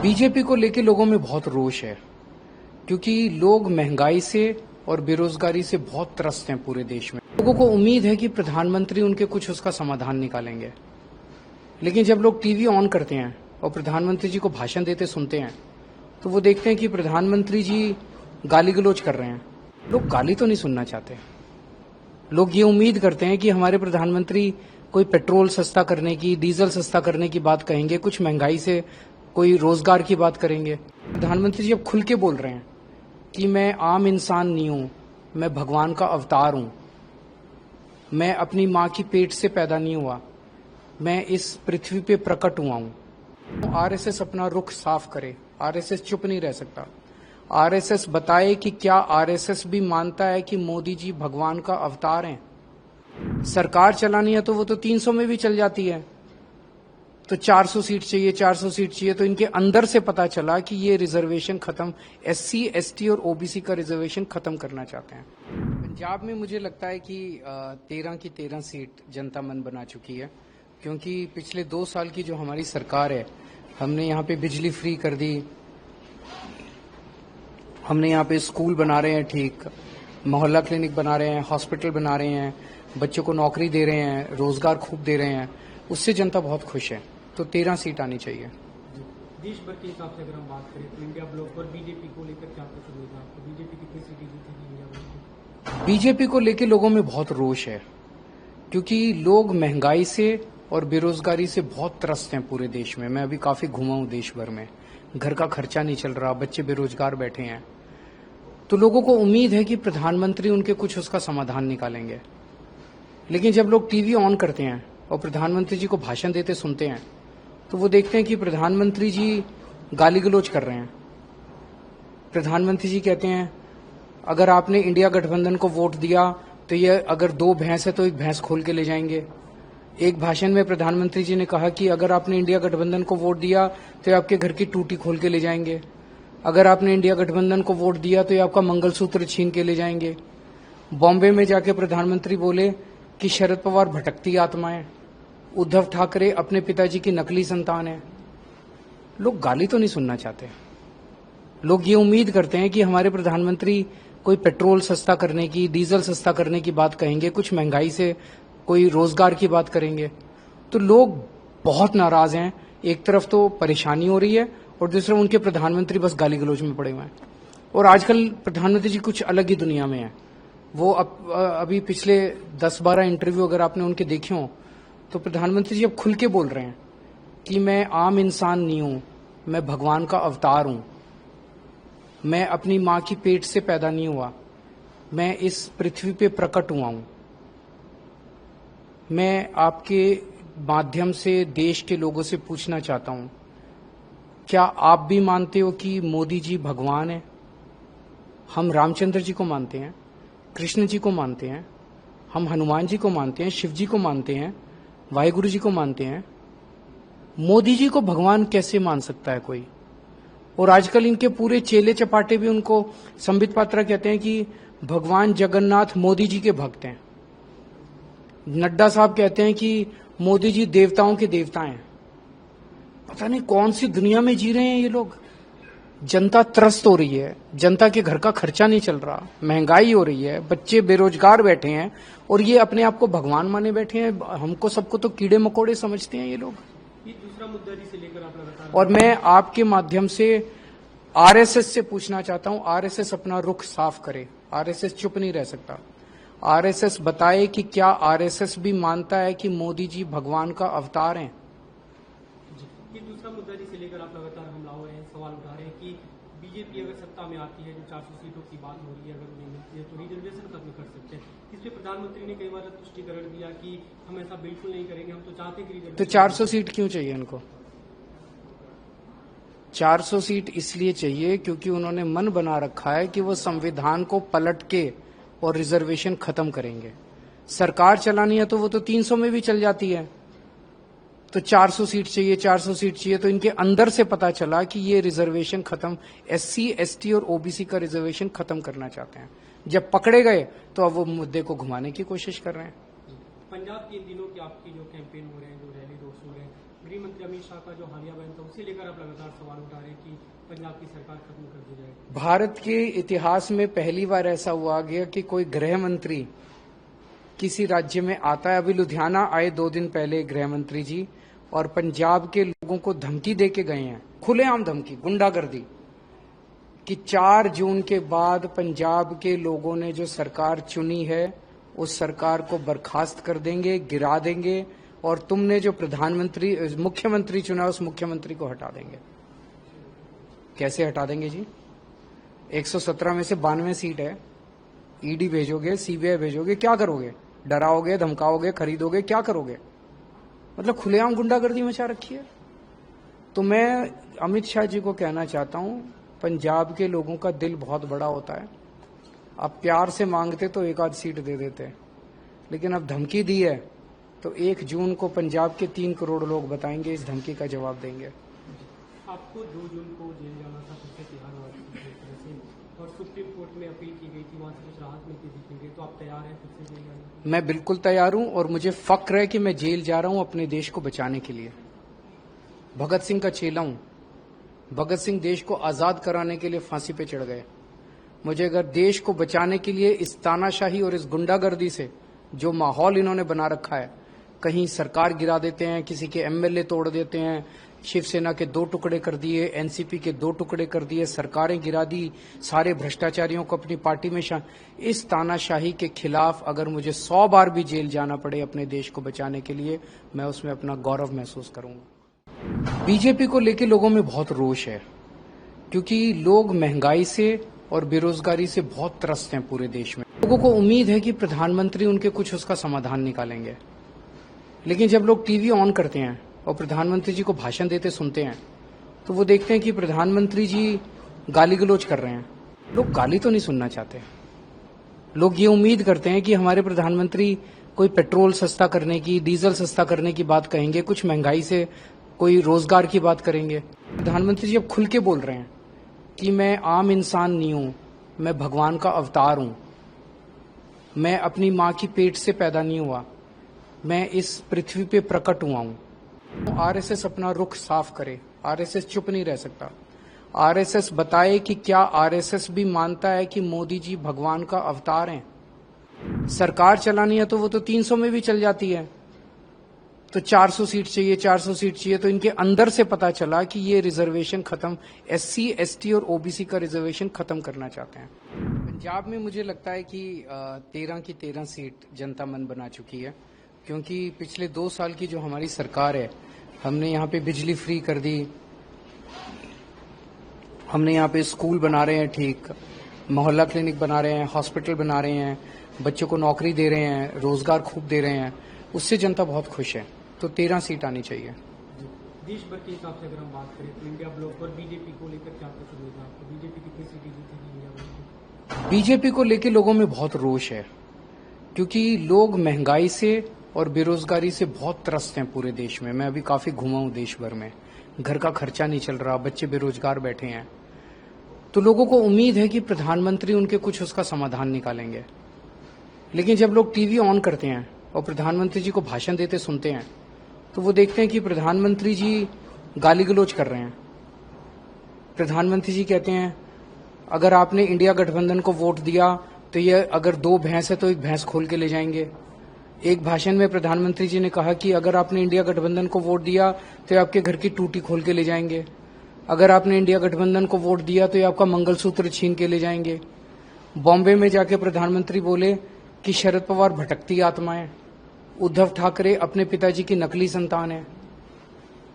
BJP को लेके लोगों में बहुत रोष है क्योंकि लोग महंगाई से और बेरोजगारी से बहुत त्रस्त हैं पूरे देश में। लोगों को उम्मीद है कि प्रधानमंत्री उनके कुछ उसका समाधान निकालेंगे, लेकिन जब लोग टीवी ऑन करते हैं और प्रधानमंत्री जी को भाषण देते सुनते हैं तो वो देखते हैं कि प्रधानमंत्री जी गाली गलौज कर रहे हैं। लोग गाली तो नहीं सुनना चाहते। लोग ये उम्मीद करते हैं कि हमारे प्रधानमंत्री कोई पेट्रोल सस्ता करने की, डीजल सस्ता करने की बात कहेंगे, कुछ महंगाई से कोई रोजगार की बात करेंगे। प्रधानमंत्री जी अब खुल के बोल रहे हैं कि मैं आम इंसान नहीं हूं, मैं भगवान का अवतार हूं, मैं अपनी मां की पेट से पैदा नहीं हुआ, मैं इस पृथ्वी पे प्रकट हुआ हूं। आरएसएस अपना रुख साफ करे। आरएसएस चुप नहीं रह सकता। आरएसएस बताए कि क्या आरएसएस भी मानता है कि मोदी जी भगवान का अवतार हैं। सरकार चलानी है तो वो तो 300 में भी चल जाती है, तो 400 सीट चाहिए, 400 सीट चाहिए। तो इनके अंदर से पता चला कि ये रिजर्वेशन खत्म, एससी, एसटी और ओबीसी का रिजर्वेशन खत्म करना चाहते हैं। पंजाब में मुझे लगता है कि 13 की 13 सीट जनता मन बना चुकी है, क्योंकि पिछले 2 साल की जो हमारी सरकार है, हमने यहाँ पे बिजली फ्री कर दी, हमने यहाँ पे स्कूल बना रहे हैं ठीक, मोहल्ला क्लिनिक बना रहे हैं, हॉस्पिटल बना रहे हैं, बच्चों को नौकरी दे रहे हैं, रोजगार खूब दे रहे हैं। उससे जनता बहुत खुश है। तो 13 सीट आनी चाहिए। देश भर के हिसाब से अगर हम बात करें तो इंडिया ब्लॉक पर बीजेपी को लेकर क्या पसंद होगा आपको? बीजेपी कितनी सीटें जीतेगी इंडिया ब्लॉक में? बीजेपी को लेके लोगों में बहुत रोष है क्योंकि लोग महंगाई से और बेरोजगारी से बहुत त्रस्त हैं पूरे देश में। मैं अभी काफी घुमा हूं देश भर में। घर का खर्चा नहीं चल रहा, बच्चे बेरोजगार बैठे हैं। तो लोगों को उम्मीद है कि प्रधानमंत्री उनके कुछ उसका समाधान निकालेंगे, लेकिन जब लोग टीवी ऑन करते हैं और प्रधानमंत्री जी को भाषण देते सुनते हैं तो वो देखते हैं कि प्रधानमंत्री जी गाली गलौज कर रहे हैं। प्रधानमंत्री जी कहते हैं अगर आपने इंडिया गठबंधन को वोट दिया तो ये अगर 2 भैंस है तो 1 भैंस खोल के ले जाएंगे। एक भाषण में प्रधानमंत्री जी ने कहा कि अगर आपने इंडिया गठबंधन को वोट दिया तो ये आपके घर की टूटी खोल के ले जाएंगे। अगर आपने इंडिया गठबंधन को वोट दिया तो ये आपका मंगलसूत्र छीन के ले जाएंगे। बॉम्बे में जाके प्रधानमंत्री बोले कि शरद पवार भटकती आत्मा है, उद्धव ठाकरे अपने पिताजी की नकली संतान है। लोग गाली तो नहीं सुनना चाहते। लोग ये उम्मीद करते हैं कि हमारे प्रधानमंत्री कोई पेट्रोल सस्ता करने की, डीजल सस्ता करने की बात कहेंगे, कुछ महंगाई से कोई रोजगार की बात करेंगे। तो लोग बहुत नाराज हैं। एक तरफ तो परेशानी हो रही है और दूसरा उनके प्रधानमंत्री बस गाली गलौज में पड़े हुए हैं। और आजकल प्रधानमंत्री जी कुछ अलग ही दुनिया में है। वो अभी पिछले 10-12 इंटरव्यू अगर आपने उनके देखे हो तो प्रधानमंत्री जी अब खुल के बोल रहे हैं कि मैं आम इंसान नहीं हूं, मैं भगवान का अवतार हूं, मैं अपनी मां की पेट से पैदा नहीं हुआ, मैं इस पृथ्वी पे प्रकट हुआ हूं। मैं आपके माध्यम से देश के लोगों से पूछना चाहता हूं, क्या आप भी मानते हो कि मोदी जी भगवान है? हम रामचंद्र जी को मानते हैं, कृष्ण जी को मानते हैं, हम हनुमान जी को मानते हैं, शिव जी को मानते हैं, वाहिगुरु जी को मानते हैं। मोदी जी को भगवान कैसे मान सकता है कोई? और आजकल इनके पूरे चेले चपाटे भी उनको, संबित पात्रा कहते हैं कि भगवान जगन्नाथ मोदी जी के भक्त हैं। नड्डा साहब कहते हैं कि मोदी जी देवताओं के देवता हैं। पता नहीं कौन सी दुनिया में जी रहे हैं ये लोग। जनता त्रस्त हो रही है, जनता के घर का खर्चा नहीं चल रहा, महंगाई हो रही है, बच्चे बेरोजगार बैठे हैं और ये अपने आप को भगवान माने बैठे हैं। हमको सबको तो कीड़े मकोड़े समझते हैं ये लोग। ये दूसरा मुद्दा जिसे लेकर आप लगातार, और मैं आपके माध्यम से आरएसएस से पूछना चाहता हूं, आरएसएस अपना रुख साफ करे। आरएसएस चुप नहीं रह सकता। आरएसएस बताए कि क्या आरएसएस भी मानता है कि मोदी जी भगवान का अवतार हैं। ये दूसरा मुद्दा जिसे लेकर आप लगातार हमला हो रहे हैं, सवाल उठा रहे हैं कि बीजेपी अगर सत्ता में आती है, जो 400 सीटों की बात हो रही है, अगर उन्हें मिलती है तो रिजर्वेशन खत्म कर सकते हैं। इस पे प्रधानमंत्री ने कई बार तुष्टिकरण दिया कि हम ऐसा बिल्कुल नहीं करेंगे, हम तो चाहते कि रिजर्वेशन। तो 400 सीट क्यों चाहिए इनको? 400 सीट इसलिए चाहिए क्योंकि उन्होंने मन बना रखा है कि वो संविधान को पलट के और रिजर्वेशन खत्म करेंगे। सरकार चलानी है तो वो तो 300 में भी चल जाती है, तो 400 सीट चाहिए, 400 सीट चाहिए। तो इनके अंदर से पता चला कि ये रिजर्वेशन खत्म, एससी, एसटी और ओबीसी का रिजर्वेशन खत्म करना चाहते हैं। जब पकड़े गए तो अब वो मुद्दे को घुमाने की कोशिश कर रहे हैं। पंजाब के इन दिनों की आपकी जो कैंपेन हो रहे हैं, जो रैली रोड शो हो रहे हैं, गृह मंत्री मंत्री अमित शाह का जो हालिया बयान था उसे लेकर आप लगातार सवाल उठा रहे हैं कि पंजाब की सरकार खत्म कर दी जाए। भारत के इतिहास में पहली बार ऐसा हुआ गया कि कोई गृह मंत्री किसी राज्य में आता है। अभी लुधियाना आए 2 दिन पहले गृह मंत्री जी, और पंजाब के लोगों को धमकी दे के गए हैं, खुलेआम धमकी, गुंडागर्दी, कि 4 जून के बाद पंजाब के लोगों ने जो सरकार चुनी है उस सरकार को बर्खास्त कर देंगे, गिरा देंगे, और तुमने जो मुख्यमंत्री चुना उस मुख्यमंत्री को हटा देंगे। कैसे हटा देंगे जी? 117 में से 92 सीट है, ईडी भेजोगे, सीबीआई भेजोगे, क्या करोगे? डराओगे, धमकाओगे, खरीदोगे, क्या करोगे? मतलब खुलेआम गुंडागर्दी मचा रखी है। तो मैं अमित शाह जी को कहना चाहता हूं, पंजाब के लोगों का दिल बहुत बड़ा होता है। आप प्यार से मांगते तो 1 आध सीट दे देते, लेकिन अब धमकी दी है तो 1 जून को पंजाब के 3 करोड़ लोग बताएंगे, इस धमकी का जवाब देंगे। आपको 2 जून को जेल जाना था, फिर से तिहाड़ हुआ से, और सुप्रीम कोर्ट में अपील की गई थी, वहां से कुछ राहत मिलती दिखी गई, तो आप तैयार हैं फिर से जेल जाने? मैं बिल्कुल तैयार हूं, और मुझे फक्र है कि मैं जेल जा रहा हूं अपने देश को बचाने के लिए। भगत सिंह का चेला हूं। भगत सिंह देश को आजाद कराने के लिए फांसी पे चढ़ गए। मुझे अगर देश को बचाने के लिए इस तानाशाही और इस गुंडागर्दी से जो माहौल इन्होंने बना रखा है, कहीं सरकार गिरा देते हैं, किसी के एमएलए तोड़ देते हैं, शिवसेना के 2 टुकड़े कर दिए, एनसीपी के 2 टुकड़े कर दिए, सरकारें गिरा दी, सारे भ्रष्टाचारियों को अपनी पार्टी में इस तानाशाही के खिलाफ अगर मुझे 100 बार भी जेल जाना पड़े अपने देश को बचाने के लिए, मैं उसमें अपना गौरव महसूस करूंगा। बीजेपी को लेकर लोगों में बहुत रोष है, क्योंकि लोग महंगाई से और बेरोजगारी से बहुत त्रस्त हैं पूरे देश में। लोगों को उम्मीद है कि प्रधानमंत्री उनके कुछ उसका समाधान निकालेंगे, लेकिन जब लोग टीवी ऑन करते हैं और प्रधानमंत्री जी को भाषण देते सुनते हैं तो वो देखते हैं कि प्रधानमंत्री जी गाली गलौज कर रहे हैं। लोग गाली तो नहीं सुनना चाहते। लोग ये उम्मीद करते हैं कि हमारे प्रधानमंत्री कोई पेट्रोल सस्ता करने की, डीजल सस्ता करने की बात कहेंगे, कुछ महंगाई से कोई रोजगार की बात करेंगे। प्रधानमंत्री जी अब खुल के बोल रहे हैं कि मैं आम इंसान नहीं हूं, मैं भगवान का अवतार हूं, मैं अपनी मां की पेट से पैदा नहीं हुआ, मैं इस पृथ्वी पे प्रकट हुआ हूं। आरएसएस अपना रुख साफ करे। आरएसएस चुप नहीं रह सकता। आरएसएस बताए कि क्या आरएसएस भी मानता है कि मोदी जी भगवान का अवतार हैं। सरकार चलानी है तो वो तो 300 में भी चल जाती है, तो 400 सीट चाहिए, 400 सीट चाहिए। तो इनके अंदर से पता चला कि ये रिजर्वेशन खत्म, एससी, एसटी और ओबीसी का रिजर्वेशन खत्म करना चाहते हैं। पंजाब में मुझे लगता है कि 13 की 13 सीट जनता मन बना चुकी है, क्योंकि पिछले 2 साल की जो हमारी सरकार है, हमने यहाँ पे बिजली फ्री कर दी, हमने यहाँ पे स्कूल बना रहे हैं ठीक, मोहल्ला क्लिनिक बना रहे हैं, हॉस्पिटल बना रहे हैं, बच्चों को नौकरी दे रहे हैं, रोजगार खूब दे रहे हैं, उससे जनता बहुत खुश है। तो 13 सीट आनी चाहिए। देश भर के हिसाब से अगर हम बात करें तो इंडिया ब्लॉक और बीजेपी को लेकर क्या कुछ होगा? आपको बीजेपी कितनी सीटें जीतेगी इंडिया ब्लॉक? बीजेपी को लेकर लोगों में बहुत रोष है, क्योंकि लोग महंगाई से और बेरोजगारी से बहुत त्रस्त हैं पूरे देश में। मैं अभी काफी घुमा हूं देश भर में। घर का खर्चा नहीं चल रहा, बच्चे बेरोजगार बैठे हैं। तो लोगों को उम्मीद है कि प्रधानमंत्री उनके कुछ उसका समाधान निकालेंगे, लेकिन जब लोग टीवी ऑन करते हैं और प्रधानमंत्री जी को भाषण देते सुनते हैं तो वो देखते हैं कि प्रधानमंत्री जी गाली गलौज कर रहे हैं। प्रधानमंत्री जी कहते हैं अगर आपने इंडिया गठबंधन को वोट दिया तो ये अगर 2 भैंस है तो 1 भैंस खोल के ले जाएंगे। एक भाषण में प्रधानमंत्री जी ने कहा कि अगर आपने इंडिया गठबंधन को वोट दिया तो ये आपके घर की टूटी खोल के ले जाएंगे। अगर आपने इंडिया गठबंधन को वोट दिया तो ये आपका मंगलसूत्र छीन के ले जाएंगे। बॉम्बे में जाके प्रधानमंत्री बोले कि शरद पवार भटकती आत्मा है, उद्धव ठाकरे अपने पिताजी की नकली संतान है।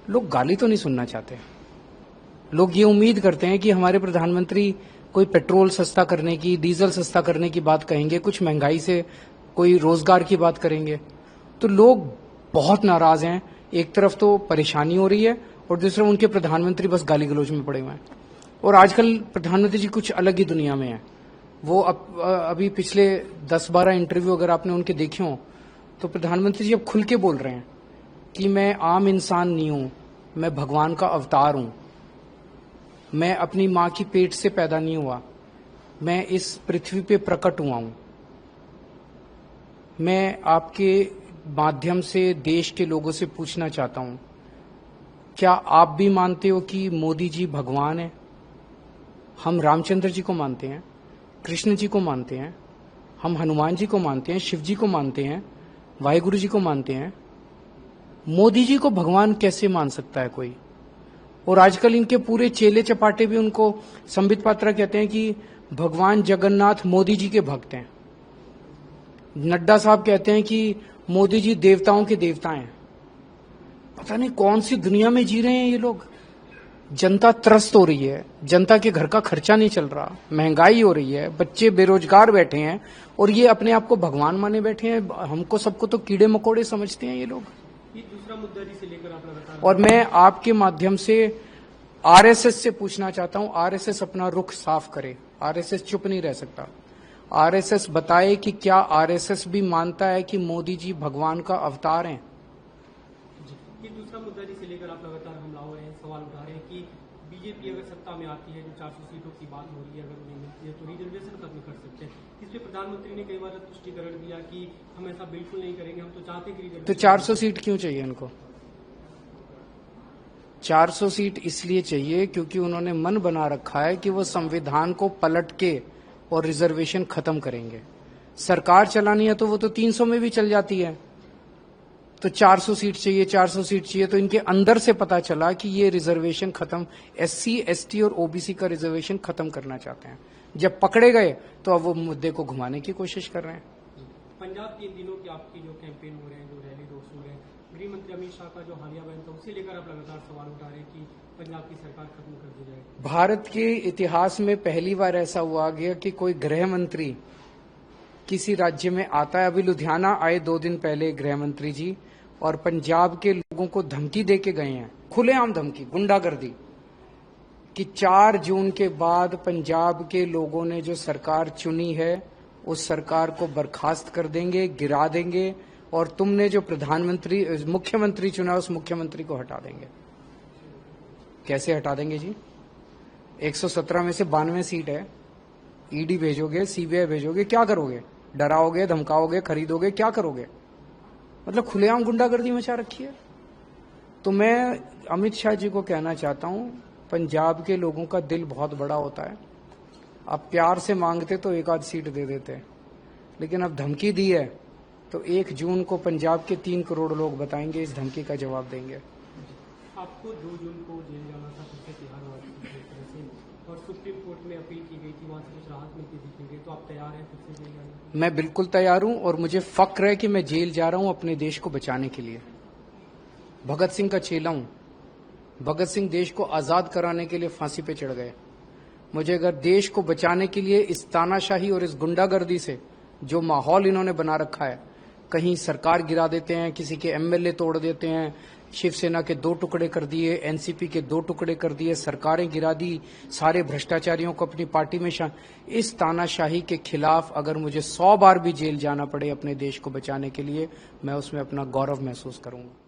लोग गाली तो नहीं सुनना चाहते। लोग ये उम्मीद करते हैं कि हमारे प्रधानमंत्री कोई पेट्रोल सस्ता करने की, डीजल सस्ता करने की बात कहेंगे, कुछ महंगाई से कोई रोजगार की बात करेंगे। तो लोग बहुत नाराज हैं। एक तरफ तो परेशानी हो रही है और दूसरा उनके प्रधानमंत्री बस गाली गलौज में पड़े हुए हैं। और आजकल प्रधानमंत्री जी कुछ अलग ही दुनिया में है। वो अभी पिछले 10-12 इंटरव्यू अगर आपने उनके देखे हो तो प्रधानमंत्री जी अब खुल के बोल रहे हैं कि मैं आम इंसान नहीं हूं, मैं भगवान का अवतार हूं, मैं अपनी मां की पेट से पैदा नहीं हुआ, मैं इस पृथ्वी पे प्रकट हुआ हूं। मैं आपके माध्यम से देश के लोगों से पूछना चाहता हूं क्या आप भी मानते हो कि मोदी जी भगवान है? हम रामचंद्र जी को मानते हैं, कृष्ण जी को मानते हैं, हम हनुमान जी को मानते हैं, शिव जी को मानते हैं, वाहिगुरु जी को मानते हैं। मोदी जी को भगवान कैसे मान सकता है कोई? और आजकल इनके पूरे चेले चपाटे भी उनको संबित पात्रा कहते हैं कि भगवान जगन्नाथ मोदी जी के भक्त हैं। नड्डा साहब कहते हैं कि मोदी जी देवताओं के देवता हैं। पता नहीं कौन सी दुनिया में जी रहे हैं ये लोग। जनता त्रस्त हो रही है, जनता के घर का खर्चा नहीं चल रहा, महंगाई हो रही है, बच्चे बेरोजगार बैठे हैं और ये अपने आप को भगवान माने बैठे हैं। हमको सबको तो कीड़े मकोड़े समझते हैं ये लोग। ये दूसरा मुद्दा जिसे लेकर आप लगातार और मैं आपके माध्यम से आरएसएस से पूछना चाहता हूं, आरएसएस अपना रुख साफ करे। आरएसएस चुप नहीं रह सकता। आरएसएस बताए कि क्या आरएसएस भी मानता है कि मोदी जी भगवान का अवतार हैं? ये दूसरा मुद्दा जिसे लेकर आप लगातार हमला हो रहे हैं, सवाल उठा रहे हैं कि बीजेपी अगर सत्ता में आती है, जो 400 सीटों की बात हो रही है, अगर उन्हें मिलती है तो रिजर्वेशन खत्म कर सकते हैं। इस पे प्रधानमंत्री ने कई बार स्पष्टीकरण दिया कि हम ऐसा बिल्कुल नहीं करेंगे, हम तो चाहते कि तो रिजर्वेशन 400 सीट क्यों चाहिए इनको? 400 सीट इसलिए चाहिए क्योंकि उन्होंने मन बना रखा है कि वो संविधान को पलट के और रिजर्वेशन खत्म करेंगे। सरकार चलानी है तो वो तो 300 में भी चल जाती है। तो 400 सीट चाहिए, 400 सीट चाहिए। तो इनके अंदर से पता चला कि ये रिजर्वेशन खत्म, एससी, एसटी और ओबीसी का रिजर्वेशन खत्म करना चाहते हैं। जब पकड़े गए तो अब वो मुद्दे को घुमाने की कोशिश कर रहे हैं। पंजाब के इन दिनों की आपकी जो कैंपेन हो रहे हैं, जो रैली रोड शो है, गृह मंत्री अमित शाह का जो हालिया बयान था, उसे लेकर आप लगातार सवाल उठा रहे हैं कि पंजाब की सरकार खत्म कर दी जाए। भारत के इतिहास में पहली बार ऐसा हुआ गया कि कोई गृह मंत्री किसी राज्य में आता है। अभी लुधियाना आए 2 दिन पहले गृह मंत्री जी, और पंजाब के लोगों को धमकी दे के गए हैं, खुलेआम धमकी, गुंडागर्दी, कि 4 जून के बाद पंजाब के लोगों ने जो सरकार चुनी है उस सरकार को बर्खास्त कर देंगे, गिरा देंगे, और तुमने जो प्रधानमंत्री मुख्यमंत्री चुना उस मुख्यमंत्री को हटा देंगे। कैसे हटा देंगे जी? 117 में से 92 सीट है। ईडी भेजोगे, सीबीआई भेजोगे, क्या करोगे? डराओगे, धमकाओगे, खरीदोगे, क्या करोगे? मतलब खुलेआम गुंडागर्दी मचा रखी है। तो मैं अमित शाह जी को कहना चाहता हूं, पंजाब के लोगों का दिल बहुत बड़ा होता है। आप प्यार से मांगते तो 1 आध सीट दे देते, लेकिन अब धमकी दी है तो 1 जून को पंजाब के 3 करोड़ लोग बताएंगे, इस धमकी का जवाब देंगे। आपको 2 जून को जेल जाना था, फिर से तिहाड़ हुआ से, और सुप्रीम कोर्ट में अपील की गई थी, वहां से कुछ राहत मिलती दिखी गई, तो आप तैयार हैं फिर से जेल जाने? मैं बिल्कुल तैयार हूं और मुझे फक्र है कि मैं जेल जा रहा हूं अपने देश को बचाने के लिए। भगत सिंह का चेला हूं। भगत सिंह देश को आजाद कराने के लिए फांसी पे चढ़ गए। मुझे अगर देश को बचाने के लिए इस तानाशाही और इस गुंडागर्दी से जो माहौल इन्होंने बना रखा है, कहीं सरकार गिरा देते हैं, किसी के एमएलए तोड़ देते हैं, शिवसेना के 2 टुकड़े कर दिए, एनसीपी के 2 टुकड़े कर दिए, सरकारें गिरा दी, सारे भ्रष्टाचारियों को अपनी पार्टी में इस तानाशाही के खिलाफ अगर मुझे 100 बार भी जेल जाना पड़े अपने देश को बचाने के लिए, मैं उसमें अपना गौरव महसूस करूंगा।